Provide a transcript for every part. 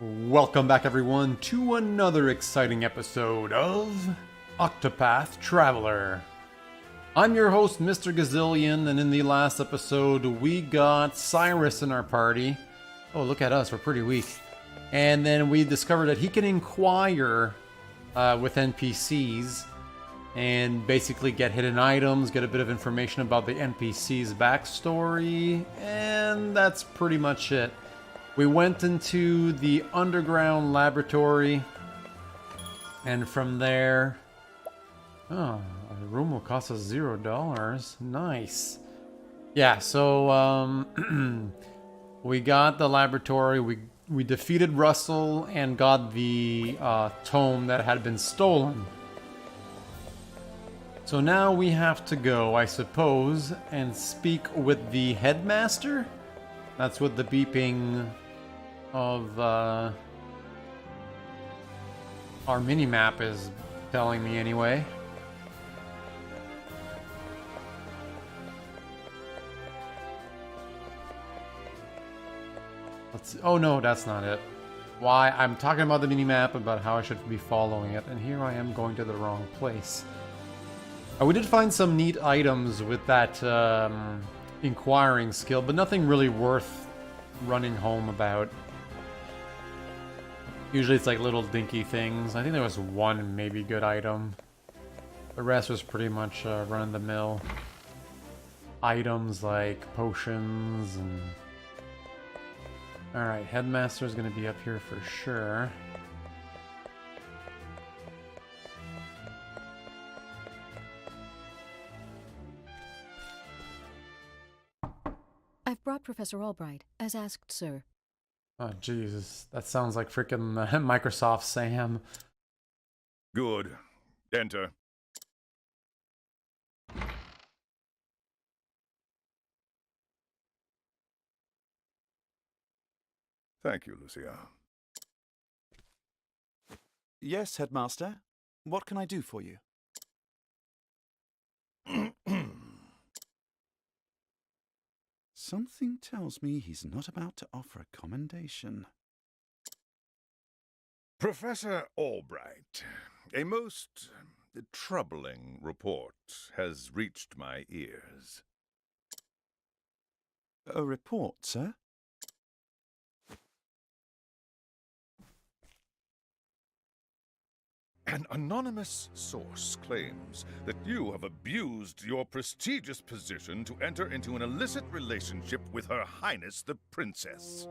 Welcome back, everyone, to another exciting episode of Octopath Traveler. I'm your host, Mr. Gazillion, and in the last episode, we got Cyrus in our party. Oh, look at us, we're pretty weak. And then we discovered that he can inquire with NPCs and basically get hidden items, get a bit of information about the NPC's backstory, and that's pretty much it. We went into the underground laboratory, and from there... Oh, a room will cost us $0. Nice. Yeah, so, we got the laboratory, we defeated Russell, and got the tome that had been stolen. So now we have to go, I suppose, and speak with the headmaster? That's what the beeping of our mini-map is telling me anyway. Let's see. Oh no, that's not it. Why? I'm talking about the mini-map, about how I should be following it, and here I am going to the wrong place. We did find some neat items with that inquiring skill, but nothing really worth running home about. Usually it's like little dinky things. I think there was one maybe good item. The rest was pretty much run-of-the-mill items like potions and... Alright, Headmaster's gonna be up here for sure. I've brought Professor Olberic, as asked, sir. Oh, Jesus. That sounds like freaking Microsoft Sam. Good. Enter. Thank you, Lucia. Yes, Headmaster. What can I do for you? Something tells me he's not about to offer a commendation. Professor Olberic, a most troubling report has reached my ears. A report, sir? An anonymous source claims that you have abused your prestigious position to enter into an illicit relationship with Her Highness the Princess.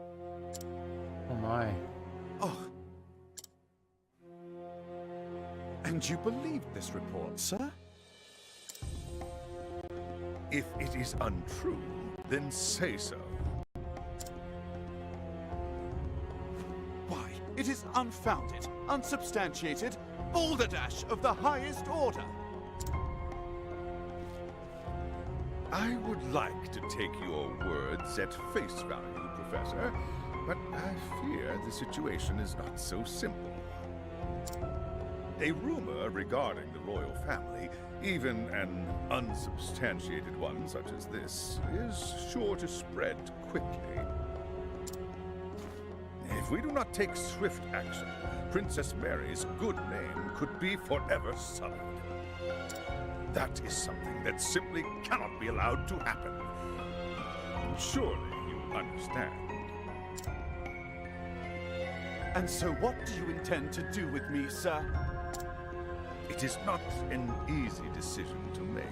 Oh my. Oh. And you believed this report, sir? If it is untrue, then say so. Why, it is unfounded, unsubstantiated, balderdash of the highest order. I would like to take your words at face value, Professor, but I fear the situation is not so simple. A rumor regarding the royal family, even an unsubstantiated one such as this, is sure to spread quickly. If we do not take swift action, Princess Mary's good name could be forever sullied. That is something that simply cannot be allowed to happen. Surely you understand. And so what do you intend to do with me, sir? It is not an easy decision to make.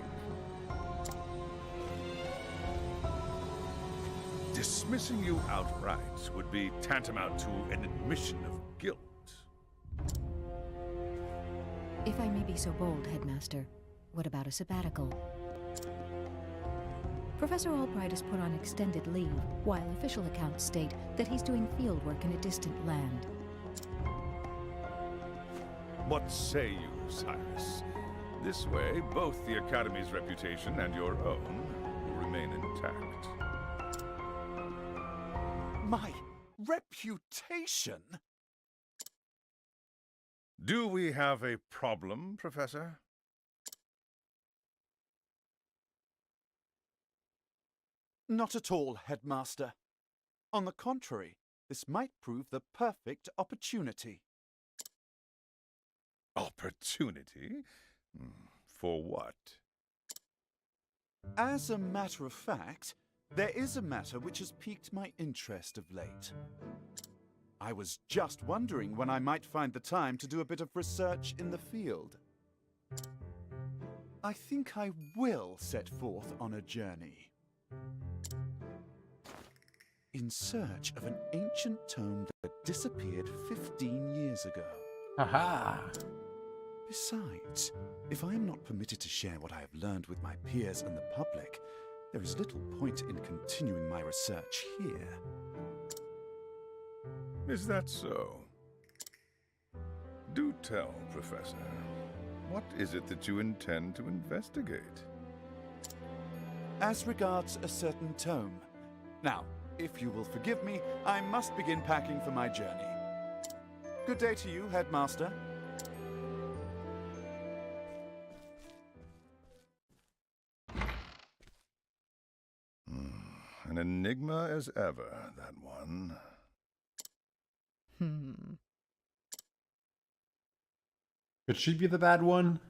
Dismissing you outright would be tantamount to an admission of guilt. If I may be so bold, Headmaster, what about a sabbatical? Professor Olberic is put on extended leave, while official accounts state that he's doing fieldwork in a distant land. What say you, Cyrus? This way, both the Academy's reputation and your own will remain intact. My reputation? Do we have a problem, Professor? Not at all, Headmaster. On the contrary, this might prove the perfect opportunity. Opportunity? For what? As a matter of fact, there is a matter which has piqued my interest of late. I was just wondering when I might find the time to do a bit of research in the field. I think I will set forth on a journey in search of an ancient tome that disappeared 15 years ago. Aha! Besides, if I am not permitted to share what I have learned with my peers and the public, there is little point in continuing my research here. Is that so? Do tell, Professor. What is it that you intend to investigate? As regards a certain tome. Now, if you will forgive me, I must begin packing for my journey. Good day to you, Headmaster. An enigma as ever, that one. Could she be the bad one?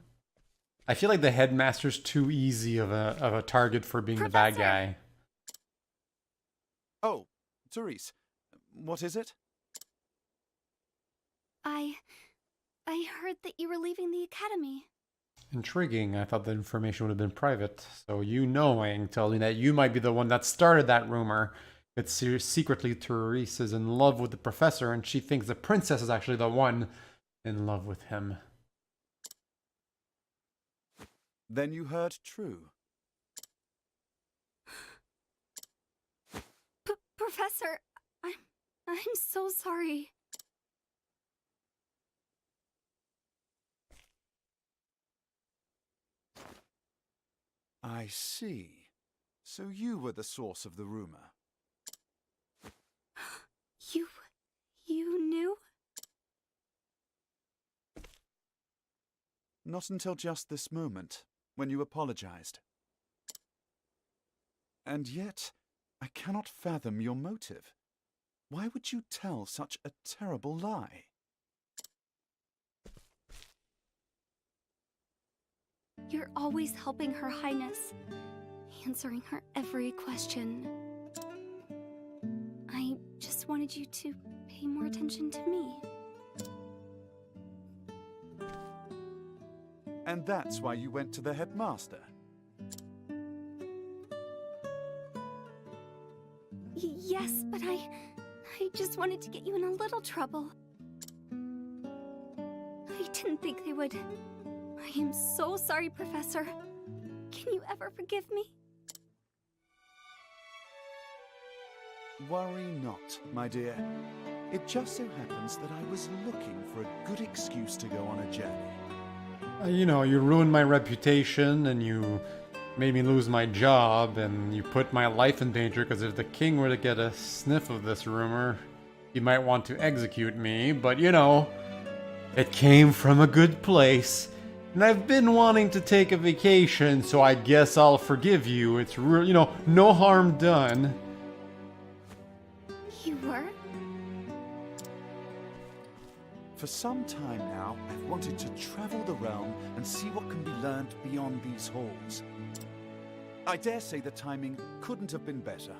I feel like the headmaster's too easy of a target for being the bad guy. Oh, Cyrus, what is it? I heard that you were leaving the academy. Intriguing. I thought the information would have been private. So you knowing tells me that you might be the one that started that rumor. It's secretly Therese is in love with the professor and she thinks the princess is actually the one in love with him. Then you heard true. Professor, I'm so sorry. I see. So you were the source of the rumor. You knew? Not until just this moment, when you apologized. And yet, I cannot fathom your motive. Why would you tell such a terrible lie? You're always helping Her Highness, answering her every question. I just wanted you to pay more attention to me. And that's why you went to the headmaster? Yes, but I just wanted to get you in a little trouble. I didn't think they would. I am so sorry, Professor. Can you ever forgive me? Worry not, my dear. It just so happens that I was looking for a good excuse to go on a journey. You know, you ruined my reputation and you made me lose my job and you put my life in danger because if the king were to get a sniff of this rumor, he might want to execute me. But, you know, it came from a good place. And I've been wanting to take a vacation, so I guess I'll forgive you. It's real, you know, no harm done. You were? For some time now, I've wanted to travel the realm and see what can be learned beyond these halls. I dare say the timing couldn't have been better.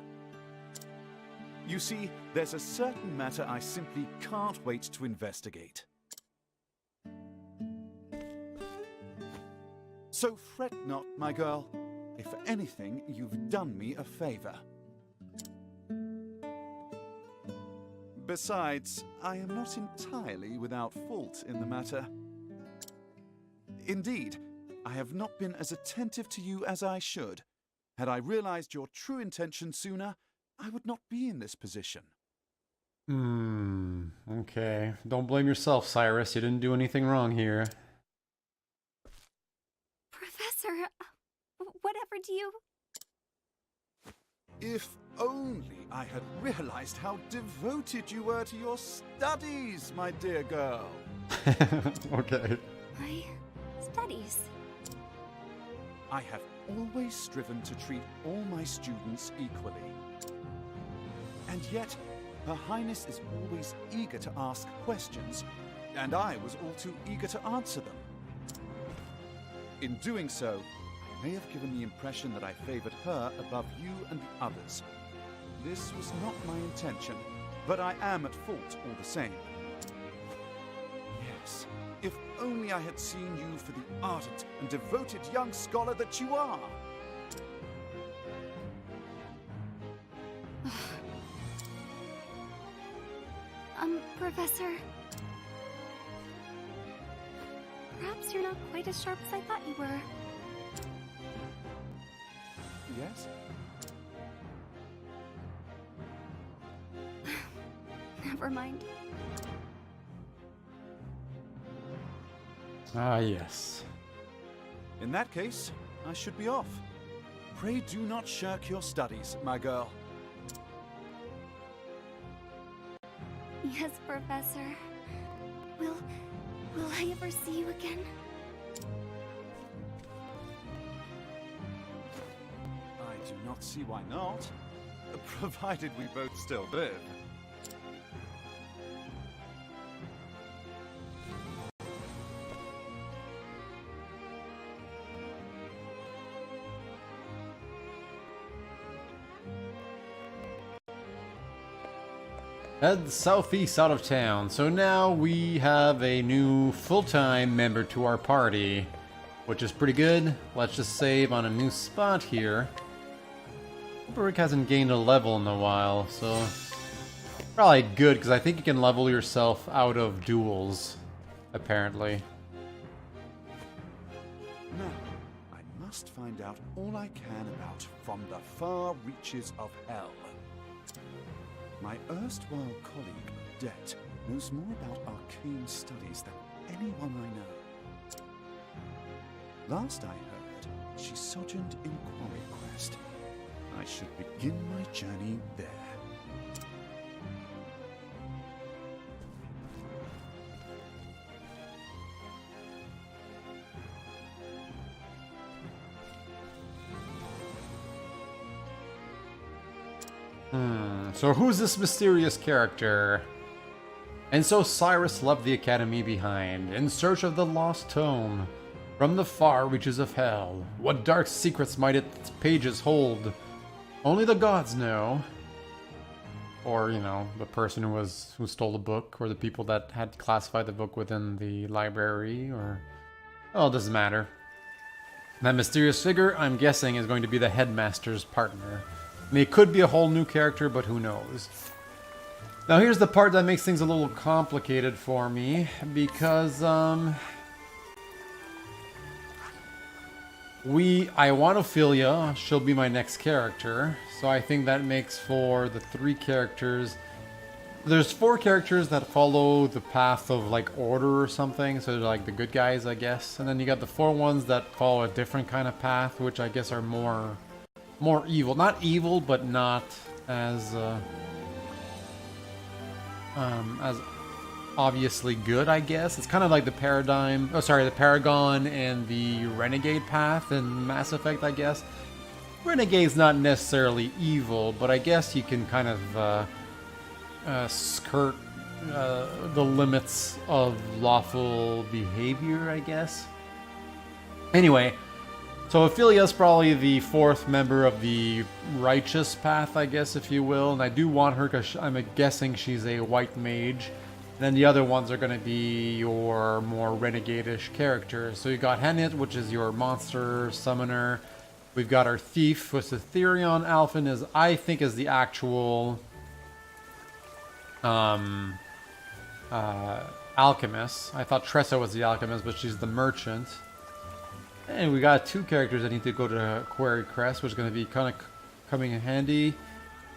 You see, there's a certain matter I simply can't wait to investigate. So fret not, my girl. If anything, you've done me a favor. Besides, I am not entirely without fault in the matter. Indeed, I have not been as attentive to you as I should. Had I realized your true intention sooner, I would not be in this position. Okay. Don't blame yourself, Cyrus. You didn't do anything wrong here. Professor, whatever do you... If only I had realized how devoted you were to your studies, my dear girl. Okay. My studies. I have always striven to treat all my students equally. And yet, Her Highness is always eager to ask questions, and I was all too eager to answer them. In doing so, I may have given the impression that I favored her above you and the others. This was not my intention, but I am at fault all the same. Yes, if only I had seen you for the ardent and devoted young scholar that you are. Professor. Perhaps you're not quite as sharp as I thought you were. Yes? Never mind. Ah, yes. In that case, I should be off. Pray do not shirk your studies, my girl. Yes, Professor. Will I ever see you again? I do not see why not, provided we both still live. Head southeast out of town. So now we have a new full-time member to our party, which is pretty good. Let's just save on a new spot here. Olberic hasn't gained a level in a while, so probably good, because I think you can level yourself out of duels, apparently. Now, I must find out all I can about From the Far Reaches of Hell. My erstwhile colleague, Det, knows more about arcane studies than anyone I know. Last I heard, she sojourned in Quarry Quest. I should begin my journey there. So who's this mysterious character? And so Cyrus left the academy behind, in search of the lost tome. From the far reaches of hell, what dark secrets might its pages hold? Only the gods know. Or, you know, the person who stole the book, or the people that had classified the book within the library, or... Oh, it doesn't matter. That mysterious figure, I'm guessing, is going to be the headmaster's partner. I mean, it could be a whole new character, but who knows. Now here's the part that makes things a little complicated for me, because, I want Ophelia, she'll be my next character, so I think that makes for the 3 characters. There's 4 characters that follow the path of, like, order or something, so they're like the good guys, I guess. And then you got the 4 ones that follow a different kind of path, which I guess are more evil. Not evil, but not as obviously good, I guess. It's kind of like the Paragon and the Renegade path in Mass Effect, I guess. Renegade's not necessarily evil, but I guess you can kind of skirt the limits of lawful behavior, I guess. Anyway, so Ophelia's probably the 4th member of the righteous path, I guess, if you will. And I do want her because I'm guessing she's a white mage. And then the other ones are going to be your more renegade-ish characters. So you got Henit, which is your monster summoner. We've got our thief, which is Therion. Alphen is, I think, is the actual alchemist. I thought Tressa was the alchemist, but she's the merchant. And we got 2 characters that need to go to Quarry Crest, which is going to be kind of coming in handy.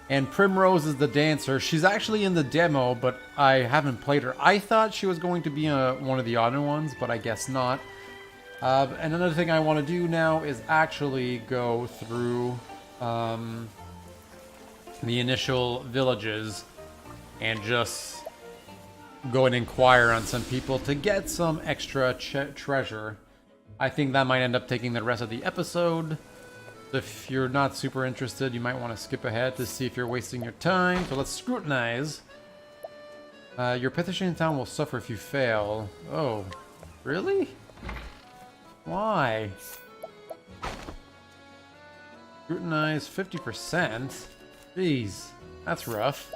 And Primrose is the dancer. She's actually in the demo, but I haven't played her. I thought she was going to be one of the other ones, but I guess not. And another thing I want to do now is actually go through the initial villages and just go and inquire on some people to get some extra treasure. I think that might end up taking the rest of the episode. If you're not super interested, you might want to skip ahead to see if you're wasting your time. So let's scrutinize. Your petition in town will suffer if you fail. Oh, really? Why? Scrutinize 50%? Jeez, that's rough.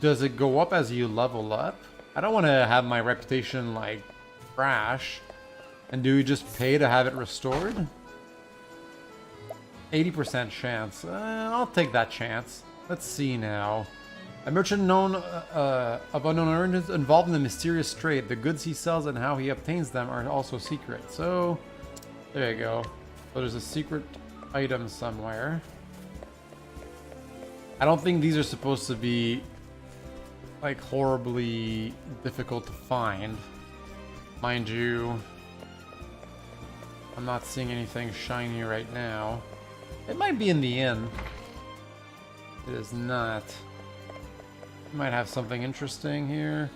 Does it go up as you level up? I don't want to have my reputation, like, crash. And do we just pay to have it restored? 80% chance. I'll take that chance. Let's see now. A merchant known of unknown origins involved in the mysterious trade. The goods he sells and how he obtains them are also secret. So, there you go. So there's a secret item somewhere. I don't think these are supposed to be like horribly difficult to find. Mind you, I'm not seeing anything shiny right now. It might be in the inn. It is not. Might have something interesting here.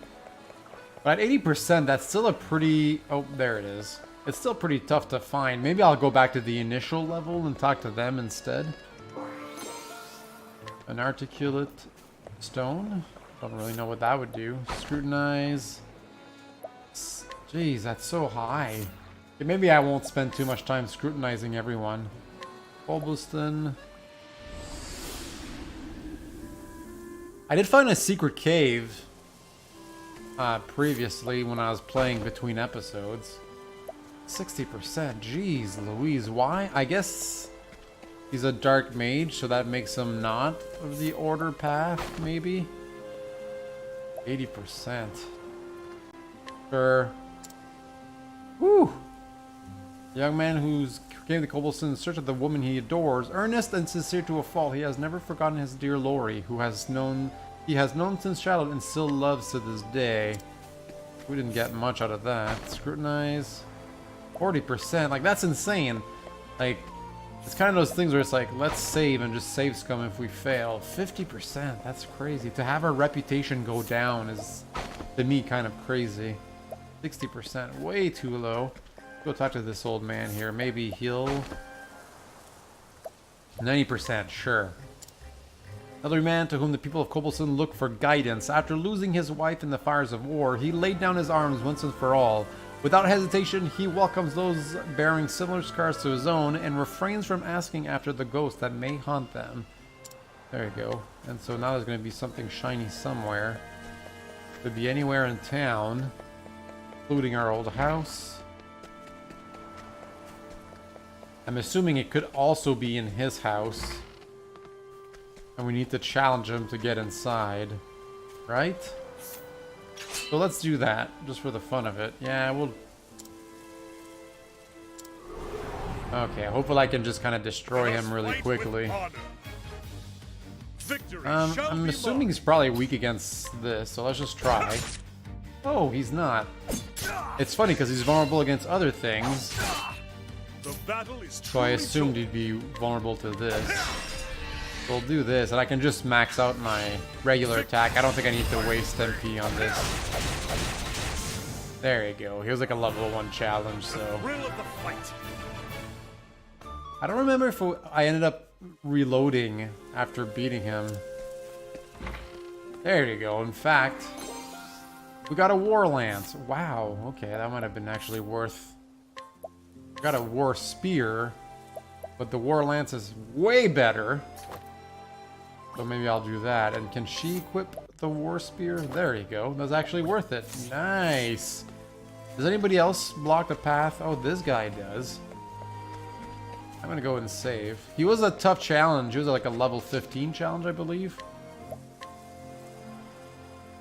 But at 80%, that's still a pretty... Oh, there it is. It's still pretty tough to find. Maybe I'll go back to the initial level and talk to them instead. An articulate stone. Don't really know what that would do. Scrutinize. Jeez, that's so high. Okay, maybe I won't spend too much time scrutinizing everyone. Cobblestone. I did find a secret cave previously when I was playing between episodes. 60%. Jeez Louise, why? I guess he's a dark mage, so that makes him not of the order path, maybe? 80%. Sure. Whew! The young man who's came to Cobblestone in search of the woman he adores, earnest and sincere to a fault, he has never forgotten his dear Lori, who he has known since childhood and still loves to this day. We didn't get much out of that. Scrutinize. 40%. Like, that's insane. Like, it's kind of those things where it's like, let's save and just save scum if we fail. 50%. That's crazy. To have our reputation go down is, to me, kind of crazy. 60%. Way too low. Go talk to this old man here. Maybe he'll... 90%, sure. Another man to whom the people of Cobblestone look for guidance. After losing his wife in the fires of war, he laid down his arms once and for all. Without hesitation, he welcomes those bearing similar scars to his own and refrains from asking after the ghosts that may haunt them. There you go. And so now there's going to be something shiny somewhere. Could be anywhere in town, including our old house. I'm assuming it could also be in his house. And we need to challenge him to get inside. Right? So let's do that, just for the fun of it. Yeah, we'll... Okay, hopefully I can just kind of destroy him really quickly. I'm assuming he's probably weak against this, so let's just try. Oh, he's not. It's funny because he's vulnerable against other things. So I assumed he'd be vulnerable to this. We'll do this, and I can just max out my regular attack. I don't think I need to waste MP on this. There you go. Here's like a level 1 challenge, so... I don't remember if I ended up reloading after beating him. There you go. In fact, we got a War Lance. Wow, okay, that might have been actually worth... We got a War Spear, but the War Lance is way better. So maybe I'll do that. And can she equip the War Spear? There you go. That's actually worth it. Nice. Does anybody else block the path? Oh, this guy does. I'm gonna go and save. He was a tough challenge. He was like a level 15 challenge, I believe.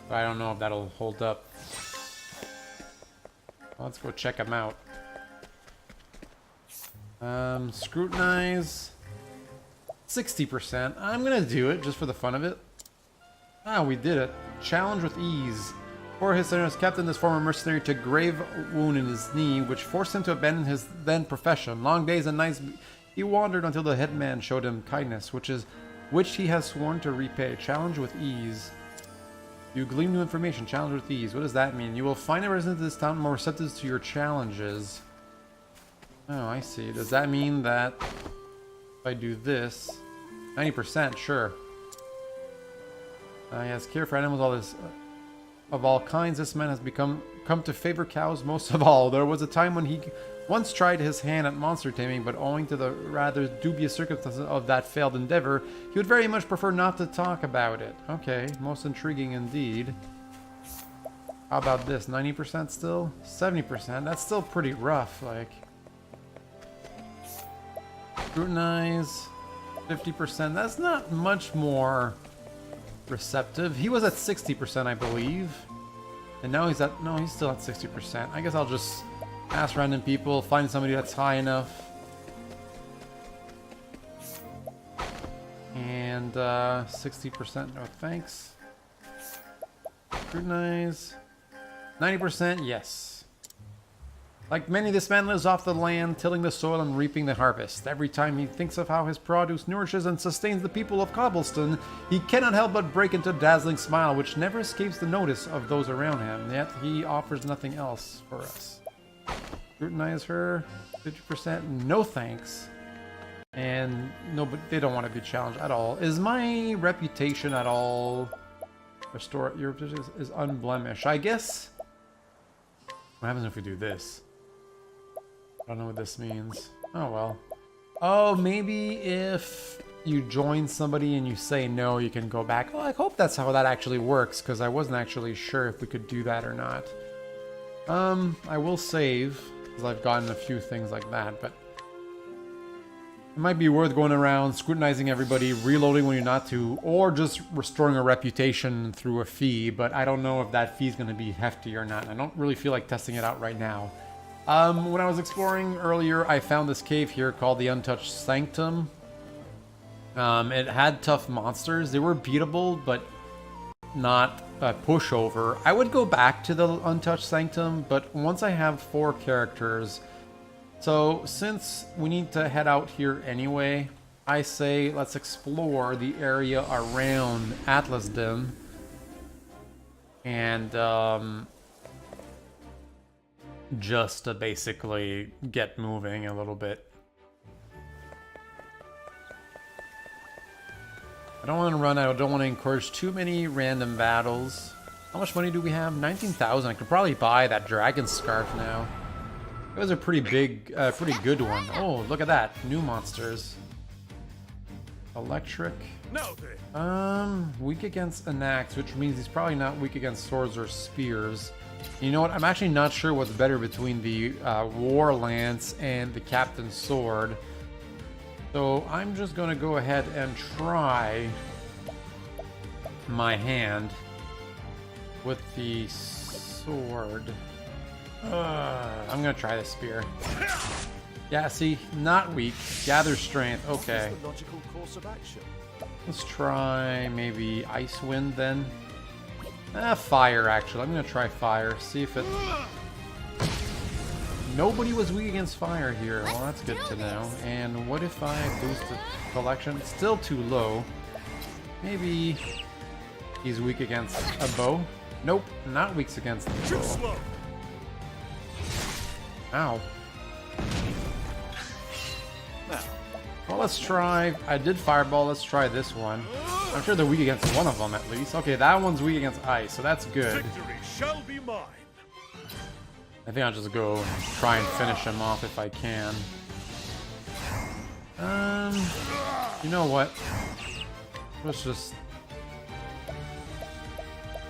But I don't know if that'll hold up. Well, let's go check him out. Scrutinize. 60%. I'm gonna do it just for the fun of it. Ah, we did it. Challenge with ease. For his son was captain, this former mercenary took a grave wound in his knee, which forced him to abandon his then profession. Long days and nights he wandered until the headman showed him kindness, which he has sworn to repay. Challenge with ease. You glean new information. Challenge with ease. What does that mean? You will find a resident of this town more receptive to your challenges. Oh, I see. Does that mean that if I do this, 90%, sure. Yes, care for animals, all this of all kinds. This man has come to favor cows most of all. There was a time when he once tried his hand at monster taming, but owing to the rather dubious circumstances of that failed endeavor, he would very much prefer not to talk about it. Okay, most intriguing indeed. How about this? 90% still? 70%? That's still pretty rough, like. Scrutinize. 50%. That's not much more receptive. He was at 60%, I believe. And now he's at... No, he's still at 60%. I guess I'll just ask random people, find somebody that's high enough. And 60%, no thanks. Scrutinize. 90%, yes. Like many, this man lives off the land, tilling the soil and reaping the harvest. Every time he thinks of how his produce nourishes and sustains the people of Cobblestone, he cannot help but break into a dazzling smile, which never escapes the notice of those around him. Yet he offers nothing else for us. Scrutinize her. 50%, no thanks. And no, but they don't want to be challenged at all. Is my reputation at all restored? Your reputation is unblemished. I guess. What happens if we do this? I don't know what this means. Oh well. Oh, maybe if you join somebody and you say no, you can go back. Well, I hope that's how that actually works, because I wasn't actually sure if we could do that or not. I will save, because I've gotten a few things like that, but it might be worth going around, scrutinizing everybody, reloading when you're not to, or just restoring a reputation through a fee, but I don't know if that fee is going to be hefty or not. I don't really feel like testing it out right now. When I was exploring earlier, I found this cave here called the Untouched Sanctum. It had tough monsters. They were beatable, but not a pushover. I would go back to the Untouched Sanctum, but once I have 4 characters... So, since we need to head out here anyway, I say let's explore the area around Atlasden. And, just to basically get moving a little bit. I don't want to run out, I don't want to encourage too many random battles. How much money do we have? 19,000. I could probably buy that dragon scarf now. It was a pretty big, pretty good one. Oh, look at that. New monsters. Electric. Weak against an axe, which means he's probably not weak against swords or spears. You know what? I'm actually not sure what's better between the War Lance and the Captain's Sword. So I'm just going to go ahead and try my hand with the sword. I'm going to try the spear. Yeah, see? Not weak. Gather strength. Okay. Let's try maybe Ice Wind then. Fire, actually. I'm going to try fire. See if it... Nobody was weak against fire here. Well, that's good to know. And what if I boost the collection? It's still too low. Maybe he's weak against a bow? Nope, not weak against the bow. Ow. Well, let's try... I did fireball. Let's try this one. I'm sure they're weak against one of them, at least. Okay, that one's weak against ice, so that's good. Victory shall be mine. I think I'll just go try and finish him off if I can. You know what? Let's just...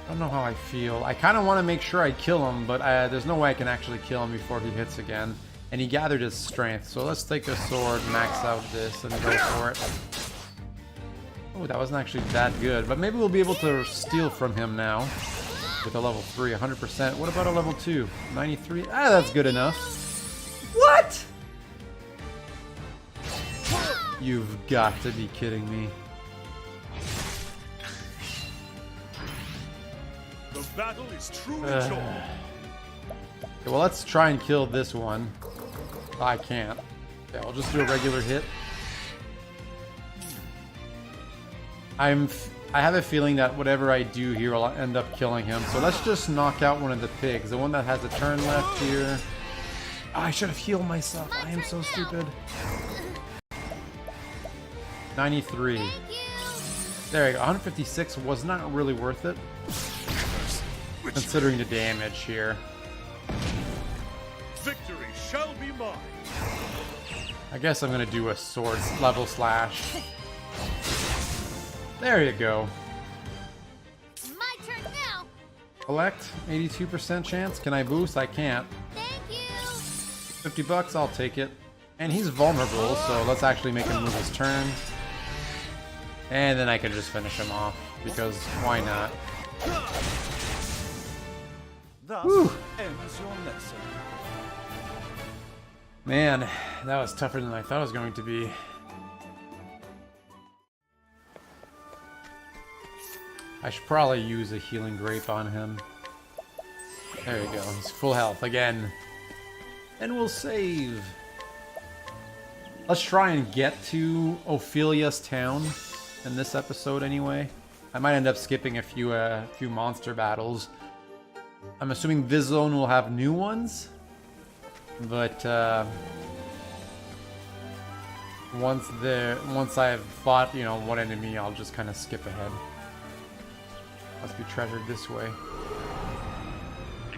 I don't know how I feel. I kind of want to make sure I kill him, but there's no way I can actually kill him before he hits again. And he gathered his strength, so let's take a sword, max out this, and go for it. Oh, that wasn't actually that good, but maybe we'll be able to steal from him now. With a level 3, 100%. What about a level 2? 93? Ah, that's good enough. What? You've got to be kidding me. The battle is truly joined. Okay, well, let's try and kill this one. I can't. Okay, I'll just do a regular hit. I have a feeling that whatever I do here will end up killing him. So let's just knock out one of the pigs. The one that has a turn left here. I should have healed myself. I am so stupid. 93. There you go. 156 was not really worth it, considering the damage here. Victory shall be mine. I guess I'm gonna do a sword level slash. There you go. My turn now. Collect, 82% chance. Can I boost? I can't. Thank you. 50 bucks, I'll take it. And he's vulnerable, so let's actually make him move his turn. And then I can just finish him off, because why not? Thus Whew. ends your lesson. Man, that was tougher than I thought it was going to be. I should probably use a healing grape on him. There you go, he's full health again. And we'll save. Let's try and get to Ophelia's town in this episode anyway. I might end up skipping a few monster battles. I'm assuming this zone will have new ones. But once I've fought, you know, one enemy, I'll just kind of skip ahead. Must be treasured this way.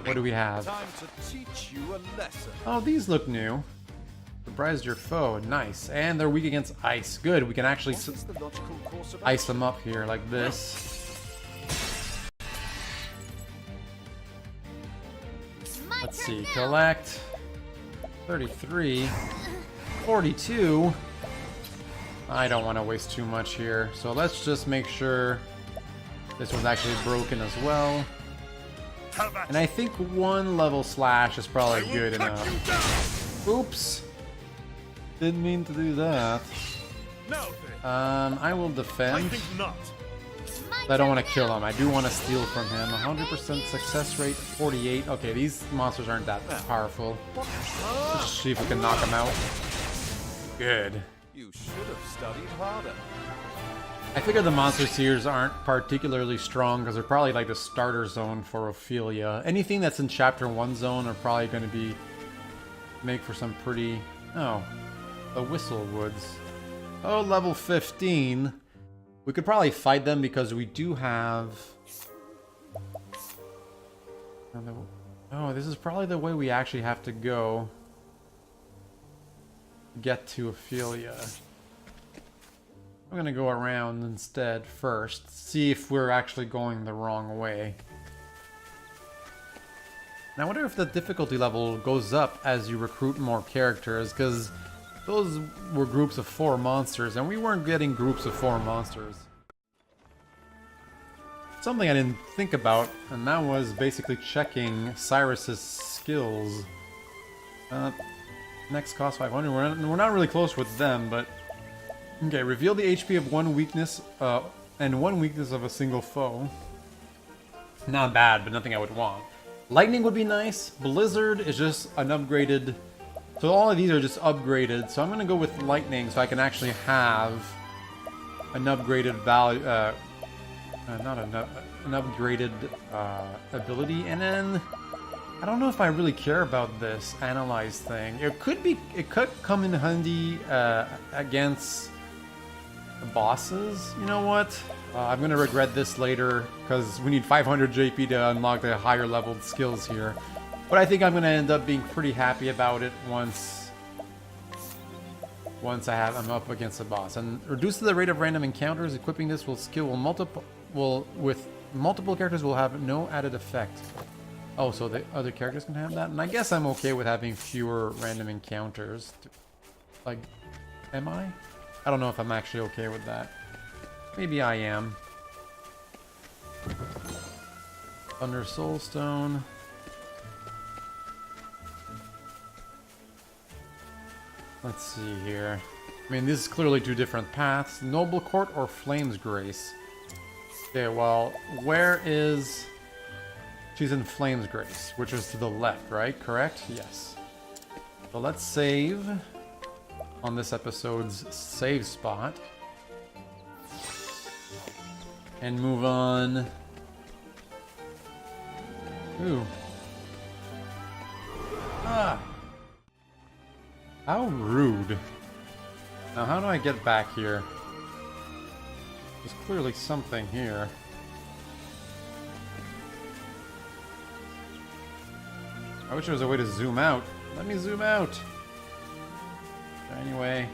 What do we have? Time to teach you a lesson. Oh, these look new. Surprised your foe. Nice. And they're weak against ice. Good. We can actually What is the logical course of ice them up here like this. My Let's turn see. now. Collect. 33. 42. I don't want to waste too much here. So let's just make sure this was actually broken as well. And I think one level slash is probably good enough. Oops. Didn't mean to do that. Now then, I will I defend. think not. I don't want to kill him. I do want to steal from him. 100% success rate, 48. Okay, these monsters aren't that powerful. Let's see if we can knock them out. Good. You should have studied harder. I figure the monster seers aren't particularly strong because they're probably like the starter zone for Ophelia. Anything that's in Chapter 1 zone are probably going to make for some pretty... Oh, the Whistlewoods. Oh, level 15. We could probably fight them because we do have... Oh, this is probably the way we actually have to go. Get to Ophelia. I'm gonna go around instead first. See if we're actually going the wrong way. Now I wonder if the difficulty level goes up as you recruit more characters, because those were groups of 4 monsters, and we weren't getting groups of 4 monsters. Something I didn't think about, and that was basically checking Cyrus's skills. Next cost 500. We're not really close with them, but... Okay, reveal the HP of one weakness, and one weakness of a single foe. Not bad, but nothing I would want. Lightning would be nice. Blizzard is just an upgraded... So all of these are just upgraded, so I'm gonna go with lightning so I can actually have an upgraded value, not an upgraded ability, and then I don't know if I really care about this analyze thing. It could come in handy against bosses. You know what? I'm gonna regret this later because we need 500 JP to unlock the higher leveled skills here. But I think I'm gonna end up being pretty happy about it once I'm up against a boss. And reduces the rate of random encounters. Equipping this with multiple characters will have no added effect. Oh, so the other characters can have that? And I guess I'm okay with having fewer random encounters. Like, am I? I don't know if I'm actually okay with that. Maybe I am. Thunder Soulstone. Let's see here. I mean, this is clearly 2 different paths. Noble Court or Flamesgrace? Okay, well, where is... She's in Flamesgrace, which is to the left, right? Correct? Yes. So let's save on this episode's save spot. And move on. Ooh. Ah! How rude. Now, how do I get back here? There's clearly something here. I wish there was a way to zoom out. Let me zoom out. Anyway.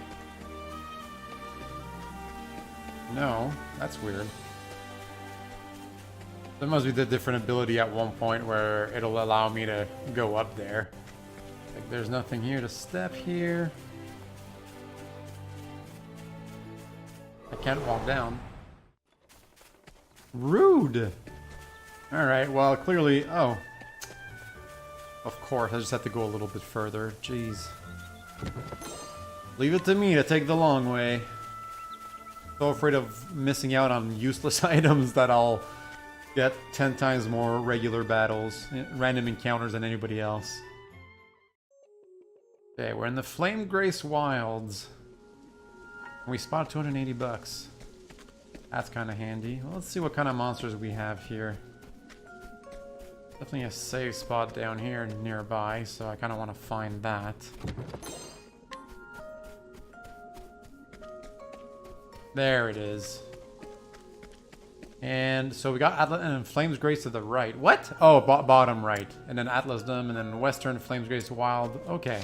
No, that's weird. There must be the different ability at one point where it'll allow me to go up there. Like, there's nothing here to step here. I can't walk down. Rude! Alright, well, clearly... Oh. Of course, I just have to go a little bit further. Jeez. Leave it to me to take the long way. So afraid of missing out on useless items that I'll get 10 times more regular battles, random encounters than anybody else. Okay, we're in the Flamesgrace Wilds. We spot 280 bucks. That's kind of handy. Well, let's see what kind of monsters we have here. Definitely a save spot down here nearby, so I kind of want to find that. There it is. And so we got Atlas and Flamesgrace to the right. What? Oh, bottom right. And then Atlasdom, and then Western Flamesgrace Wild. Okay.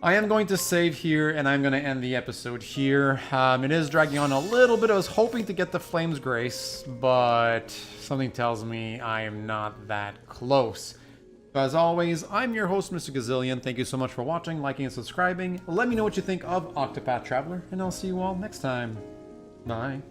I am going to save here, and I'm going to end the episode here. It is dragging on a little bit. I was hoping to get the Flamesgrace, but something tells me I am not that close. As always, I'm your host, Mr. Gazillion. Thank you so much for watching, liking, and subscribing. Let me know what you think of Octopath Traveler, and I'll see you all next time. Bye.